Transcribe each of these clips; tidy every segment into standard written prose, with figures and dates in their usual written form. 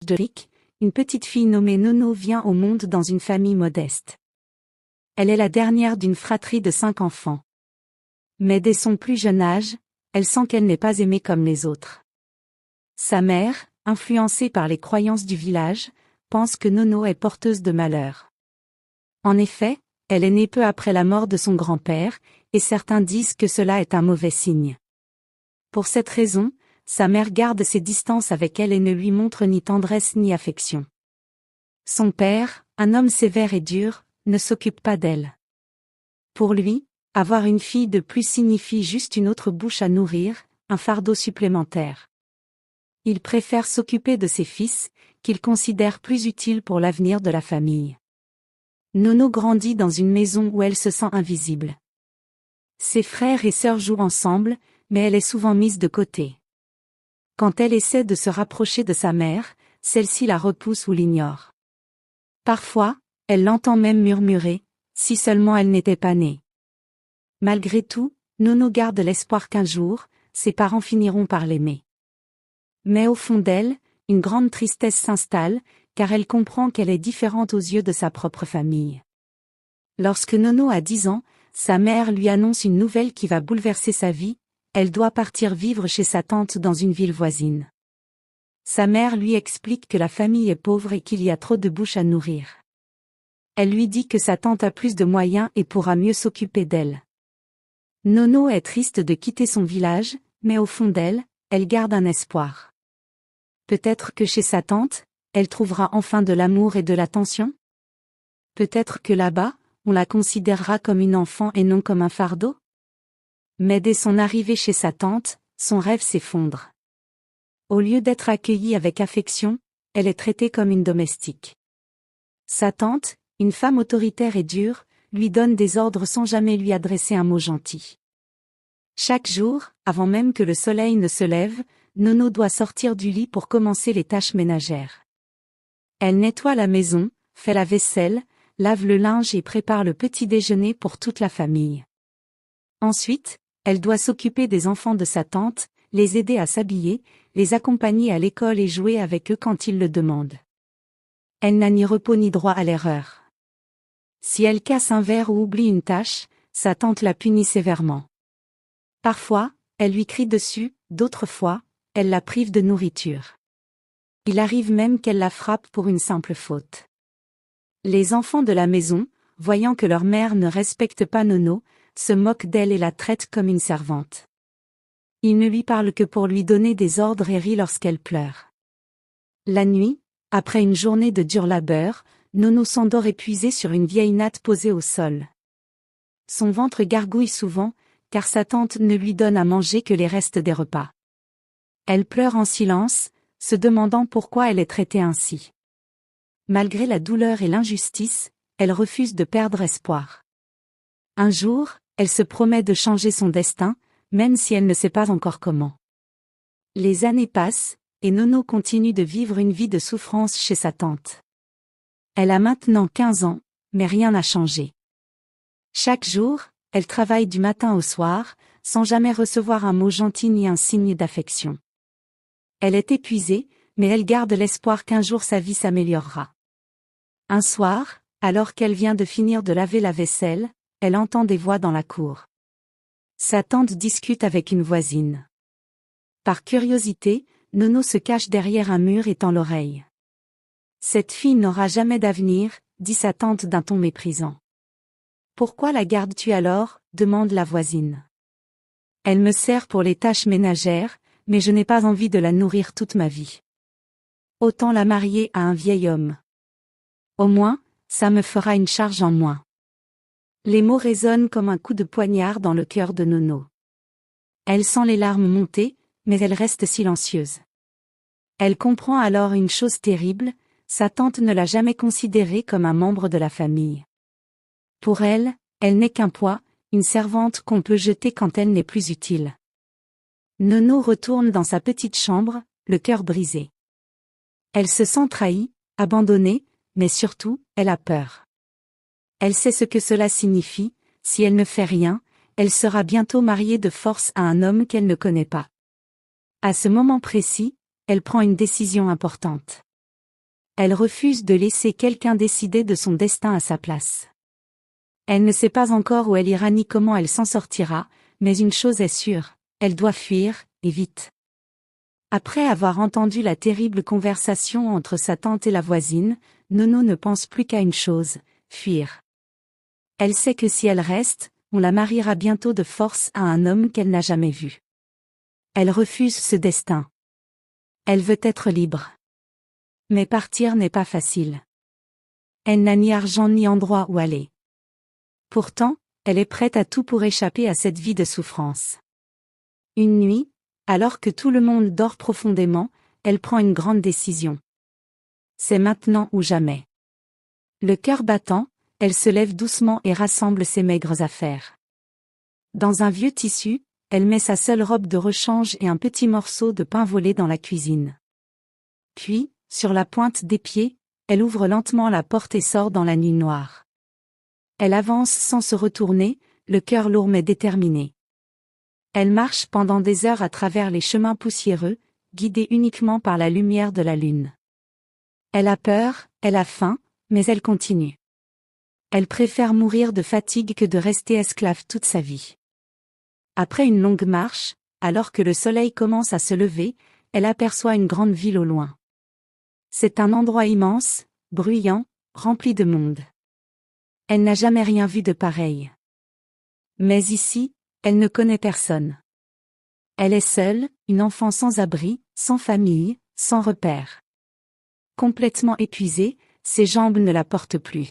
de Rick, une petite fille nommée Nono vient au monde dans une famille modeste. Elle est la dernière d'une fratrie de 5 enfants. Mais dès son plus jeune âge, elle sent qu'elle n'est pas aimée comme les autres. Sa mère, influencée par les croyances du village, pense que Nono est porteuse de malheur. En effet, elle est née peu après la mort de son grand-père, et certains disent que cela est un mauvais signe. Pour cette raison, sa mère garde ses distances avec elle et ne lui montre ni tendresse ni affection. Son père, un homme sévère et dur, ne s'occupe pas d'elle. Pour lui, avoir une fille de plus signifie juste une autre bouche à nourrir, un fardeau supplémentaire. Il préfère s'occuper de ses fils, qu'il considère plus utiles pour l'avenir de la famille. Nono grandit dans une maison où elle se sent invisible. Ses frères et sœurs jouent ensemble, mais elle est souvent mise de côté. Quand elle essaie de se rapprocher de sa mère, celle-ci la repousse ou l'ignore. Parfois, elle l'entend même murmurer « si seulement elle n'était pas née ». Malgré tout, Nono garde l'espoir qu'un jour, ses parents finiront par l'aimer. Mais au fond d'elle, une grande tristesse s'installe, car elle comprend qu'elle est différente aux yeux de sa propre famille. Lorsque Nono a 10 ans, sa mère lui annonce une nouvelle qui va bouleverser sa vie, elle doit partir vivre chez sa tante dans une ville voisine. Sa mère lui explique que la famille est pauvre et qu'il y a trop de bouches à nourrir. Elle lui dit que sa tante a plus de moyens et pourra mieux s'occuper d'elle. Nono est triste de quitter son village, mais au fond d'elle, elle garde un espoir. Peut-être que chez sa tante, elle trouvera enfin de l'amour et de l'attention? Peut-être que là-bas, on la considérera comme une enfant et non comme un fardeau? Mais dès son arrivée chez sa tante, son rêve s'effondre. Au lieu d'être accueillie avec affection, elle est traitée comme une domestique. Sa tante, une femme autoritaire et dure, lui donne des ordres sans jamais lui adresser un mot gentil. Chaque jour, avant même que le soleil ne se lève, Nono doit sortir du lit pour commencer les tâches ménagères. Elle nettoie la maison, fait la vaisselle, lave le linge et prépare le petit déjeuner pour toute la famille. Ensuite, elle doit s'occuper des enfants de sa tante, les aider à s'habiller, les accompagner à l'école et jouer avec eux quand ils le demandent. Elle n'a ni repos ni droit à l'erreur. Si elle casse un verre ou oublie une tâche, sa tante la punit sévèrement. Parfois, elle lui crie dessus, d'autres fois, elle la prive de nourriture. Il arrive même qu'elle la frappe pour une simple faute. Les enfants de la maison, voyant que leur mère ne respecte pas Nono, se moquent d'elle et la traitent comme une servante. Ils ne lui parlent que pour lui donner des ordres et rient lorsqu'elle pleure. La nuit, après une journée de dur labeur, Nono s'endort épuisée sur une vieille natte posée au sol. Son ventre gargouille souvent, car sa tante ne lui donne à manger que les restes des repas. Elle pleure en silence, se demandant pourquoi elle est traitée ainsi. Malgré la douleur et l'injustice, elle refuse de perdre espoir. Un jour, elle se promet de changer son destin, même si elle ne sait pas encore comment. Les années passent, et Nono continue de vivre une vie de souffrance chez sa tante. Elle a maintenant 15 ans, mais rien n'a changé. Chaque jour, elle travaille du matin au soir, sans jamais recevoir un mot gentil ni un signe d'affection. Elle est épuisée, mais elle garde l'espoir qu'un jour sa vie s'améliorera. Un soir, alors qu'elle vient de finir de laver la vaisselle, elle entend des voix dans la cour. Sa tante discute avec une voisine. Par curiosité, Nono se cache derrière un mur et tend l'oreille. « Cette fille n'aura jamais d'avenir », dit sa tante d'un ton méprisant. « Pourquoi la gardes-tu alors ?» demande la voisine. « Elle me sert pour les tâches ménagères, mais je n'ai pas envie de la nourrir toute ma vie. Autant la marier à un vieil homme. Au moins, ça me fera une charge en moins. » Les mots résonnent comme un coup de poignard dans le cœur de Nono. Elle sent les larmes monter, mais elle reste silencieuse. Elle comprend alors une chose terrible, sa tante ne l'a jamais considérée comme un membre de la famille. Pour elle, elle n'est qu'un poids, une servante qu'on peut jeter quand elle n'est plus utile. Nono retourne dans sa petite chambre, le cœur brisé. Elle se sent trahie, abandonnée, mais surtout, elle a peur. Elle sait ce que cela signifie, si elle ne fait rien, elle sera bientôt mariée de force à un homme qu'elle ne connaît pas. À ce moment précis, elle prend une décision importante. Elle refuse de laisser quelqu'un décider de son destin à sa place. Elle ne sait pas encore où elle ira ni comment elle s'en sortira, mais une chose est sûre, elle doit fuir, et vite. Après avoir entendu la terrible conversation entre sa tante et la voisine, Nono ne pense plus qu'à une chose, fuir. Elle sait que si elle reste, on la mariera bientôt de force à un homme qu'elle n'a jamais vu. Elle refuse ce destin. Elle veut être libre. Mais partir n'est pas facile. Elle n'a ni argent ni endroit où aller. Pourtant, elle est prête à tout pour échapper à cette vie de souffrance. Une nuit, alors que tout le monde dort profondément, elle prend une grande décision. C'est maintenant ou jamais. Le cœur battant, elle se lève doucement et rassemble ses maigres affaires. Dans un vieux tissu, elle met sa seule robe de rechange et un petit morceau de pain volé dans la cuisine. Puis, sur la pointe des pieds, elle ouvre lentement la porte et sort dans la nuit noire. Elle avance sans se retourner, le cœur lourd mais déterminé. Elle marche pendant des heures à travers les chemins poussiéreux, guidée uniquement par la lumière de la lune. Elle a peur, elle a faim, mais elle continue. Elle préfère mourir de fatigue que de rester esclave toute sa vie. Après une longue marche, alors que le soleil commence à se lever, elle aperçoit une grande ville au loin. C'est un endroit immense, bruyant, rempli de monde. Elle n'a jamais rien vu de pareil. Mais ici, elle ne connaît personne. Elle est seule, une enfant sans abri, sans famille, sans repère. Complètement épuisée, ses jambes ne la portent plus.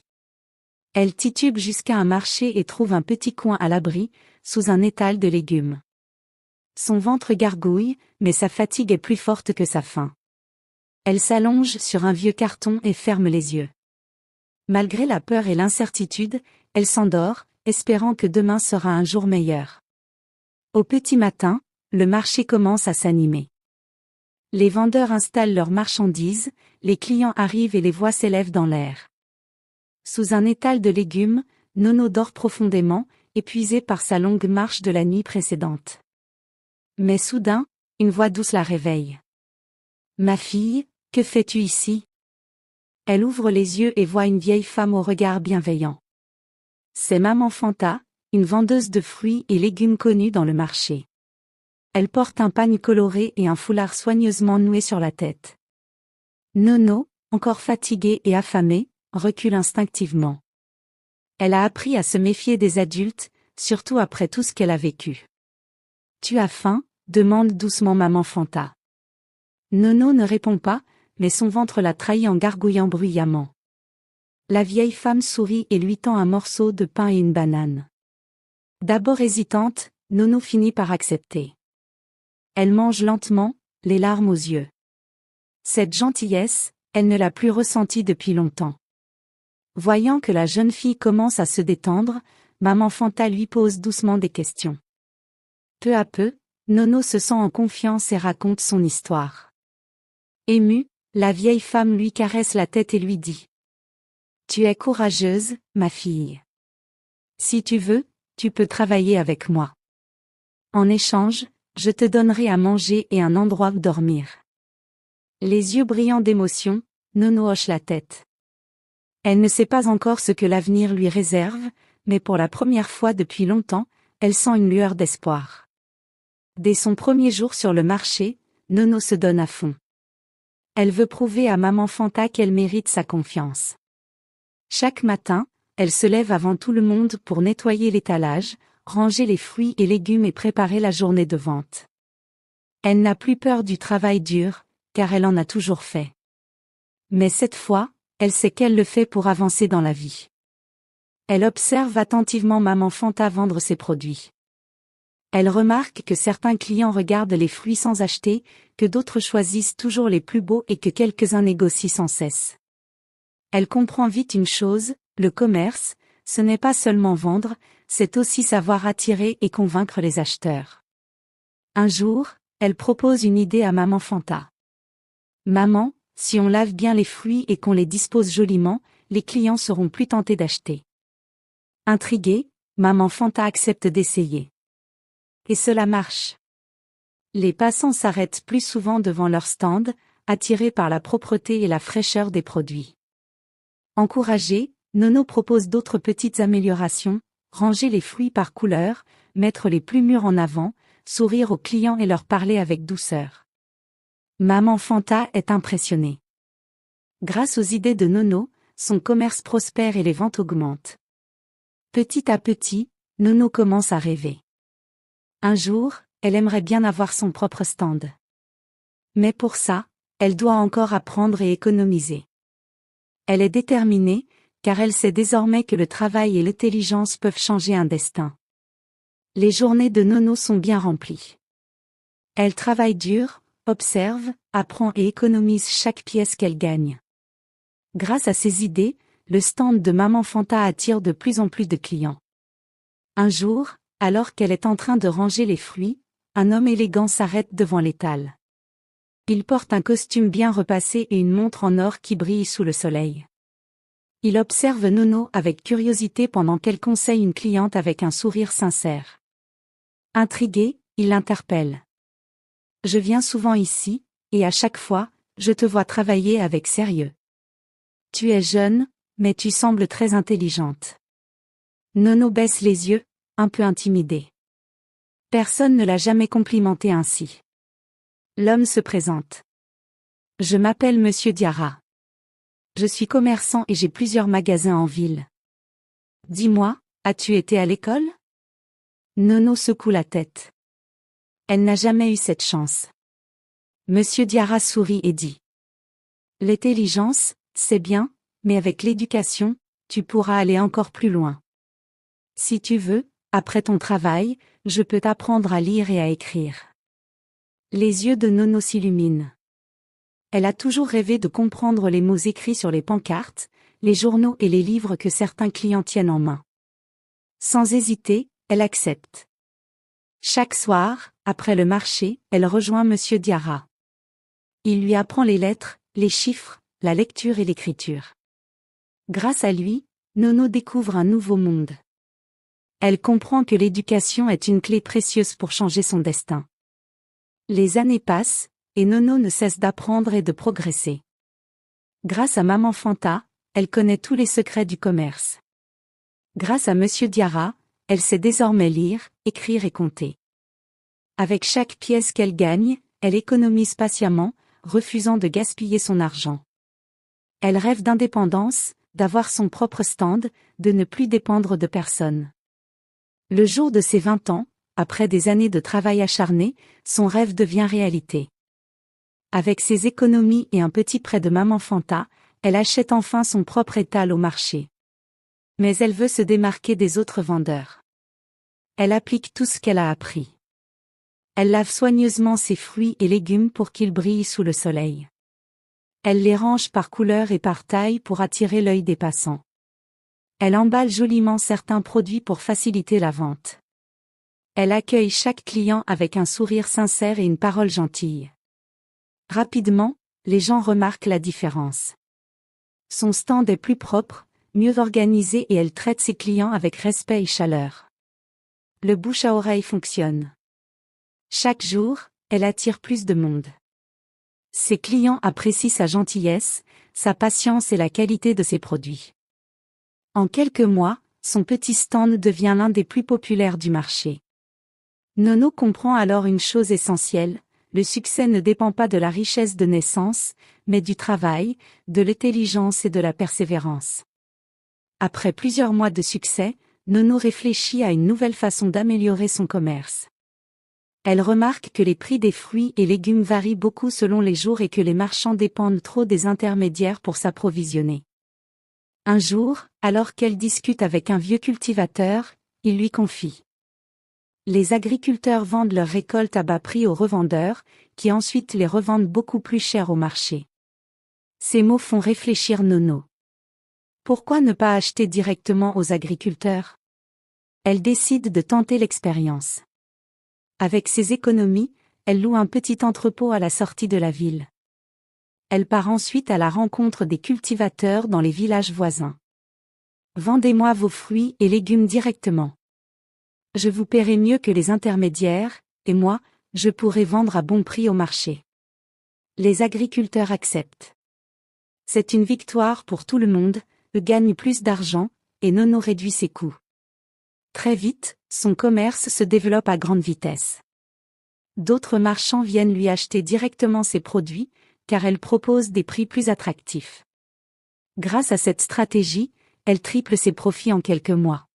Elle titube jusqu'à un marché et trouve un petit coin à l'abri, sous un étal de légumes. Son ventre gargouille, mais sa fatigue est plus forte que sa faim. Elle s'allonge sur un vieux carton et ferme les yeux. Malgré la peur et l'incertitude, elle s'endort, espérant que demain sera un jour meilleur. Au petit matin, le marché commence à s'animer. Les vendeurs installent leurs marchandises, les clients arrivent et les voix s'élèvent dans l'air. Sous un étal de légumes, Nono dort profondément, épuisée par sa longue marche de la nuit précédente. Mais soudain, une voix douce la réveille. « Ma fille, que fais-tu ici ?» Elle ouvre les yeux et voit une vieille femme au regard bienveillant. C'est Maman Fanta, une vendeuse de fruits et légumes connue dans le marché. Elle porte un pagne coloré et un foulard soigneusement noué sur la tête. Nono, encore fatiguée et affamée, recule instinctivement. Elle a appris à se méfier des adultes, surtout après tout ce qu'elle a vécu. « Tu as faim ?» demande doucement Maman Fanta. Nono ne répond pas, mais son ventre la trahit en gargouillant bruyamment. La vieille femme sourit et lui tend un morceau de pain et une banane. D'abord hésitante, Nono finit par accepter. Elle mange lentement, les larmes aux yeux. Cette gentillesse, elle ne l'a plus ressentie depuis longtemps. Voyant que la jeune fille commence à se détendre, Maman Fanta lui pose doucement des questions. Peu à peu, Nono se sent en confiance et raconte son histoire. Émue, la vieille femme lui caresse la tête et lui dit : « Tu es courageuse, ma fille. Si tu veux, tu peux travailler avec moi. En échange, je te donnerai à manger et un endroit où dormir. » Les yeux brillants d'émotion, Nono hoche la tête. Elle ne sait pas encore ce que l'avenir lui réserve, mais pour la première fois depuis longtemps, elle sent une lueur d'espoir. Dès son premier jour sur le marché, Nono se donne à fond. Elle veut prouver à Maman Fanta qu'elle mérite sa confiance. Chaque matin, elle se lève avant tout le monde pour nettoyer l'étalage, ranger les fruits et légumes et préparer la journée de vente. Elle n'a plus peur du travail dur, car elle en a toujours fait. Mais cette fois, elle sait qu'elle le fait pour avancer dans la vie. Elle observe attentivement Maman Fanta vendre ses produits. Elle remarque que certains clients regardent les fruits sans acheter, que d'autres choisissent toujours les plus beaux et que quelques-uns négocient sans cesse. Elle comprend vite une chose, le commerce, ce n'est pas seulement vendre, c'est aussi savoir attirer et convaincre les acheteurs. Un jour, elle propose une idée à Maman Fanta. « Maman, si on lave bien les fruits et qu'on les dispose joliment, les clients seront plus tentés d'acheter. » Intriguée, Maman Fanta accepte d'essayer. Et cela marche. Les passants s'arrêtent plus souvent devant leur stand, attirée par la propreté et la fraîcheur des produits. Encouragée, Nono propose d'autres petites améliorations, ranger les fruits par couleur, mettre les plus mûrs en avant, sourire aux clients et leur parler avec douceur. Maman Fanta est impressionnée. Grâce aux idées de Nono, son commerce prospère et les ventes augmentent. Petit à petit, Nono commence à rêver. Un jour, elle aimerait bien avoir son propre stand. Mais pour ça, elle doit encore apprendre et économiser. Elle est déterminée, car elle sait désormais que le travail et l'intelligence peuvent changer un destin. Les journées de Nono sont bien remplies. Elle travaille dur, observe, apprend et économise chaque pièce qu'elle gagne. Grâce à ses idées, le stand de Maman Fanta attire de plus en plus de clients. Un jour, alors qu'elle est en train de ranger les fruits, un homme élégant s'arrête devant l'étal. Il porte un costume bien repassé et une montre en or qui brille sous le soleil. Il observe Nono avec curiosité pendant qu'elle conseille une cliente avec un sourire sincère. Intrigué, il l'interpelle. « Je viens souvent ici, et à chaque fois, je te vois travailler avec sérieux. Tu es jeune, mais tu sembles très intelligente. » Nono baisse les yeux, un peu intimidée. Personne ne l'a jamais complimenté ainsi. L'homme se présente. « Je m'appelle Monsieur Diarra. Je suis commerçant et j'ai plusieurs magasins en ville. Dis-moi, as-tu été à l'école ?» Nono secoue la tête. Elle n'a jamais eu cette chance. Monsieur Diarra sourit et dit. L'intelligence, c'est bien, mais avec l'éducation, tu pourras aller encore plus loin. Si tu veux, après ton travail, je peux t'apprendre à lire et à écrire. Les yeux de Nono s'illuminent. Elle a toujours rêvé de comprendre les mots écrits sur les pancartes, les journaux et les livres que certains clients tiennent en main. Sans hésiter, elle accepte. Chaque soir, après le marché, elle rejoint Monsieur Diarra. Il lui apprend les lettres, les chiffres, la lecture et l'écriture. Grâce à lui, Nono découvre un nouveau monde. Elle comprend que l'éducation est une clé précieuse pour changer son destin. Les années passent, et Nono ne cesse d'apprendre et de progresser. Grâce à Maman Fanta, elle connaît tous les secrets du commerce. Grâce à Monsieur Diarra, elle sait désormais lire, écrire et compter. Avec chaque pièce qu'elle gagne, elle économise patiemment, refusant de gaspiller son argent. Elle rêve d'indépendance, d'avoir son propre stand, de ne plus dépendre de personne. Le jour de ses 20 ans, après des années de travail acharné, son rêve devient réalité. Avec ses économies et un petit prêt de Maman Fanta, elle achète enfin son propre étal au marché. Mais elle veut se démarquer des autres vendeurs. Elle applique tout ce qu'elle a appris. Elle lave soigneusement ses fruits et légumes pour qu'ils brillent sous le soleil. Elle les range par couleur et par taille pour attirer l'œil des passants. Elle emballe joliment certains produits pour faciliter la vente. Elle accueille chaque client avec un sourire sincère et une parole gentille. Rapidement, les gens remarquent la différence. Son stand est plus propre, mieux organisé et elle traite ses clients avec respect et chaleur. Le bouche à oreille fonctionne. Chaque jour, elle attire plus de monde. Ses clients apprécient sa gentillesse, sa patience et la qualité de ses produits. En quelques mois, son petit stand devient l'un des plus populaires du marché. Nono comprend alors une chose essentielle, le succès ne dépend pas de la richesse de naissance, mais du travail, de l'intelligence et de la persévérance. Après plusieurs mois de succès, Nono réfléchit à une nouvelle façon d'améliorer son commerce. Elle remarque que les prix des fruits et légumes varient beaucoup selon les jours et que les marchands dépendent trop des intermédiaires pour s'approvisionner. Un jour, alors qu'elle discute avec un vieux cultivateur, il lui confie. Les agriculteurs vendent leurs récoltes à bas prix aux revendeurs, qui ensuite les revendent beaucoup plus cher au marché. Ces mots font réfléchir Nono. Pourquoi ne pas acheter directement aux agriculteurs? Elle décide de tenter l'expérience. Avec ses économies, elle loue un petit entrepôt à la sortie de la ville. Elle part ensuite à la rencontre des cultivateurs dans les villages voisins. Vendez-moi vos fruits et légumes directement. Je vous paierai mieux que les intermédiaires, et moi, je pourrai vendre à bon prix au marché. Les agriculteurs acceptent. C'est une victoire pour tout le monde, eux gagnent plus d'argent, et Nono réduit ses coûts. Très vite, son commerce se développe à grande vitesse. D'autres marchands viennent lui acheter directement ses produits, car elle propose des prix plus attractifs. Grâce à cette stratégie, elle triple ses profits en quelques mois.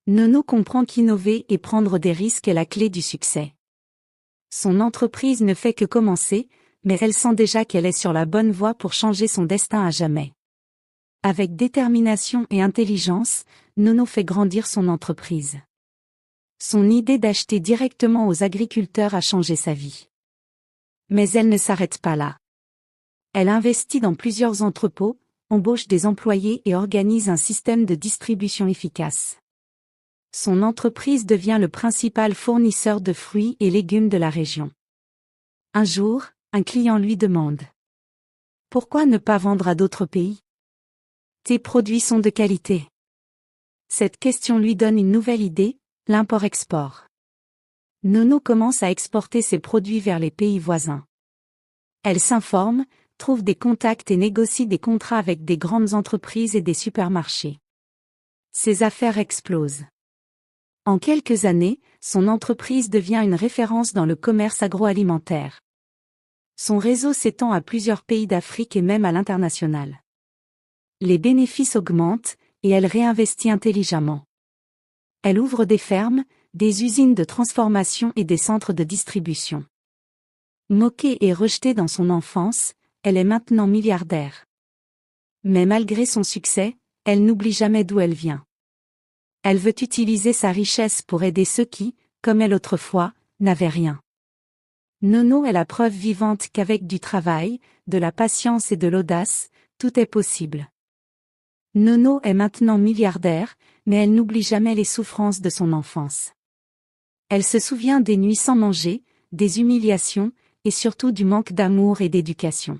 Nono comprend qu'innover et prendre des risques est la clé du succès. Son entreprise ne fait que commencer, mais elle sent déjà qu'elle est sur la bonne voie pour changer son destin à jamais. Avec détermination et intelligence, Nono fait grandir son entreprise. Son idée d'acheter directement aux agriculteurs a changé sa vie. Mais elle ne s'arrête pas là. Elle investit dans plusieurs entrepôts, embauche des employés et organise un système de distribution efficace. Son entreprise devient le principal fournisseur de fruits et légumes de la région. Un jour, un client lui demande: « Pourquoi ne pas vendre à d'autres pays ? Tes produits sont de qualité. » Cette question lui donne une nouvelle idée, l'import-export. Nono commence à exporter ses produits vers les pays voisins. Elle s'informe, trouve des contacts et négocie des contrats avec des grandes entreprises et des supermarchés. Ses affaires explosent. En quelques années, son entreprise devient une référence dans le commerce agroalimentaire. Son réseau s'étend à plusieurs pays d'Afrique et même à l'international. Les bénéfices augmentent, et elle réinvestit intelligemment. Elle ouvre des fermes, des usines de transformation et des centres de distribution. Moquée et rejetée dans son enfance, elle est maintenant milliardaire. Mais malgré son succès, elle n'oublie jamais d'où elle vient. Elle veut utiliser sa richesse pour aider ceux qui, comme elle autrefois, n'avaient rien. Nono est la preuve vivante qu'avec du travail, de la patience et de l'audace, tout est possible. Nono est maintenant milliardaire, mais elle n'oublie jamais les souffrances de son enfance. Elle se souvient des nuits sans manger, des humiliations, et surtout du manque d'amour et d'éducation.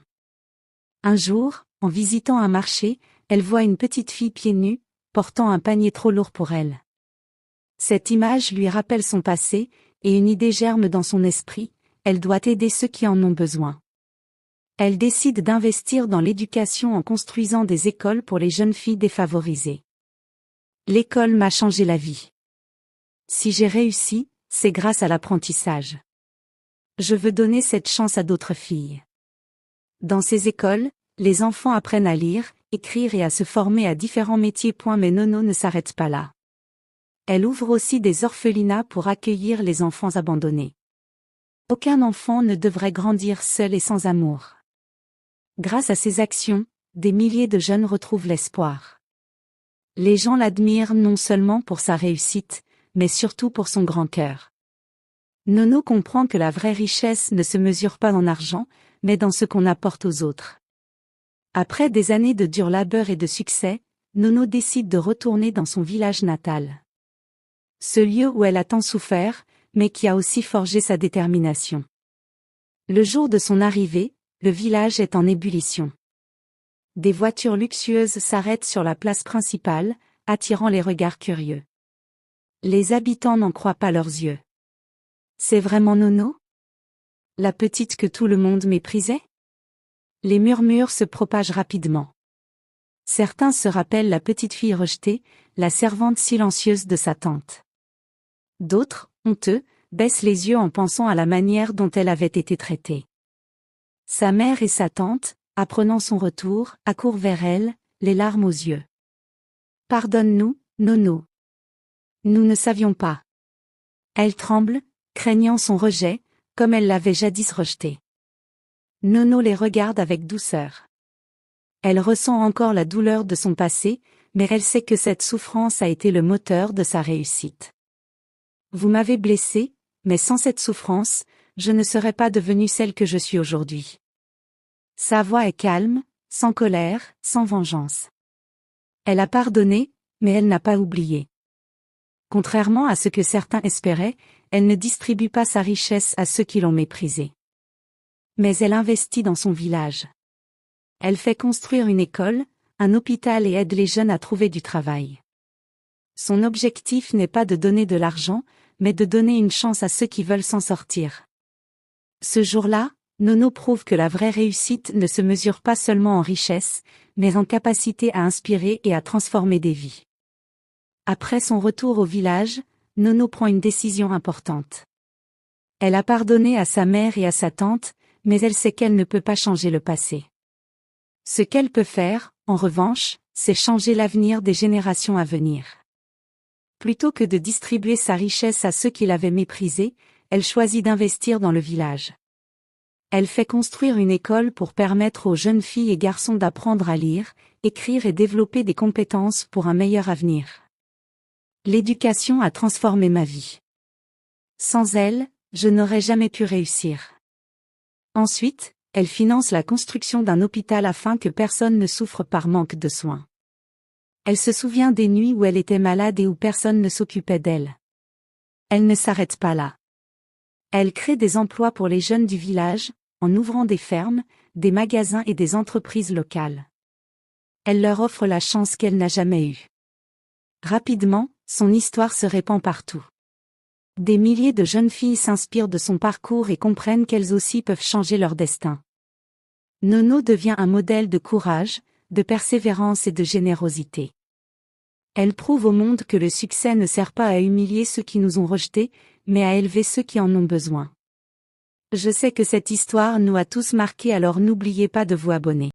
Un jour, en visitant un marché, elle voit une petite fille pieds nus, portant un panier trop lourd pour elle. Cette image lui rappelle son passé, et une idée germe dans son esprit: elle doit aider ceux qui en ont besoin. Elle décide d'investir dans l'éducation en construisant des écoles pour les jeunes filles défavorisées. L'école m'a changé la vie. Si j'ai réussi, c'est grâce à l'apprentissage. Je veux donner cette chance à d'autres filles. Dans ces écoles, les enfants apprennent à lire, écrire et à se former à différents métiers. Mais Nono ne s'arrête pas là. Elle ouvre aussi des orphelinats pour accueillir les enfants abandonnés. Aucun enfant ne devrait grandir seul et sans amour. Grâce à ses actions, des milliers de jeunes retrouvent l'espoir. Les gens l'admirent non seulement pour sa réussite, mais surtout pour son grand cœur. Nono comprend que la vraie richesse ne se mesure pas en argent, mais dans ce qu'on apporte aux autres. Après des années de dur labeur et de succès, Nono décide de retourner dans son village natal. Ce lieu où elle a tant souffert, mais qui a aussi forgé sa détermination. Le jour de son arrivée, le village est en ébullition. Des voitures luxueuses s'arrêtent sur la place principale, attirant les regards curieux. Les habitants n'en croient pas leurs yeux. C'est vraiment Nono ? La petite que tout le monde méprisait ? Les murmures se propagent rapidement. Certains se rappellent la petite fille rejetée, la servante silencieuse de sa tante. D'autres, honteux, baissent les yeux en pensant à la manière dont elle avait été traitée. Sa mère et sa tante, apprenant son retour, accourent vers elle, les larmes aux yeux. « Pardonne-nous, Nono. Nous ne savions pas. » Elle tremble, craignant son rejet, comme elle l'avait jadis rejeté. Nono les regarde avec douceur. Elle ressent encore la douleur de son passé, mais elle sait que cette souffrance a été le moteur de sa réussite. Vous m'avez blessée, mais sans cette souffrance, je ne serais pas devenue celle que je suis aujourd'hui. Sa voix est calme, sans colère, sans vengeance. Elle a pardonné, mais elle n'a pas oublié. Contrairement à ce que certains espéraient, elle ne distribue pas sa richesse à ceux qui l'ont méprisée. Mais elle investit dans son village. Elle fait construire une école, un hôpital et aide les jeunes à trouver du travail. Son objectif n'est pas de donner de l'argent, mais de donner une chance à ceux qui veulent s'en sortir. Ce jour-là, Nono prouve que la vraie réussite ne se mesure pas seulement en richesse, mais en capacité à inspirer et à transformer des vies. Après son retour au village, Nono prend une décision importante. Elle a pardonné à sa mère et à sa tante, mais elle sait qu'elle ne peut pas changer le passé. Ce qu'elle peut faire, en revanche, c'est changer l'avenir des générations à venir. Plutôt que de distribuer sa richesse à ceux qui l'avaient méprisée, elle choisit d'investir dans le village. Elle fait construire une école pour permettre aux jeunes filles et garçons d'apprendre à lire, écrire et développer des compétences pour un meilleur avenir. L'éducation a transformé ma vie. Sans elle, je n'aurais jamais pu réussir. Ensuite, elle finance la construction d'un hôpital afin que personne ne souffre par manque de soins. Elle se souvient des nuits où elle était malade et où personne ne s'occupait d'elle. Elle ne s'arrête pas là. Elle crée des emplois pour les jeunes du village, en ouvrant des fermes, des magasins et des entreprises locales. Elle leur offre la chance qu'elle n'a jamais eue. Rapidement, son histoire se répand partout. Des milliers de jeunes filles s'inspirent de son parcours et comprennent qu'elles aussi peuvent changer leur destin. Nono devient un modèle de courage, de persévérance et de générosité. Elle prouve au monde que le succès ne sert pas à humilier ceux qui nous ont rejetés, mais à élever ceux qui en ont besoin. Je sais que cette histoire nous a tous marqués, alors n'oubliez pas de vous abonner.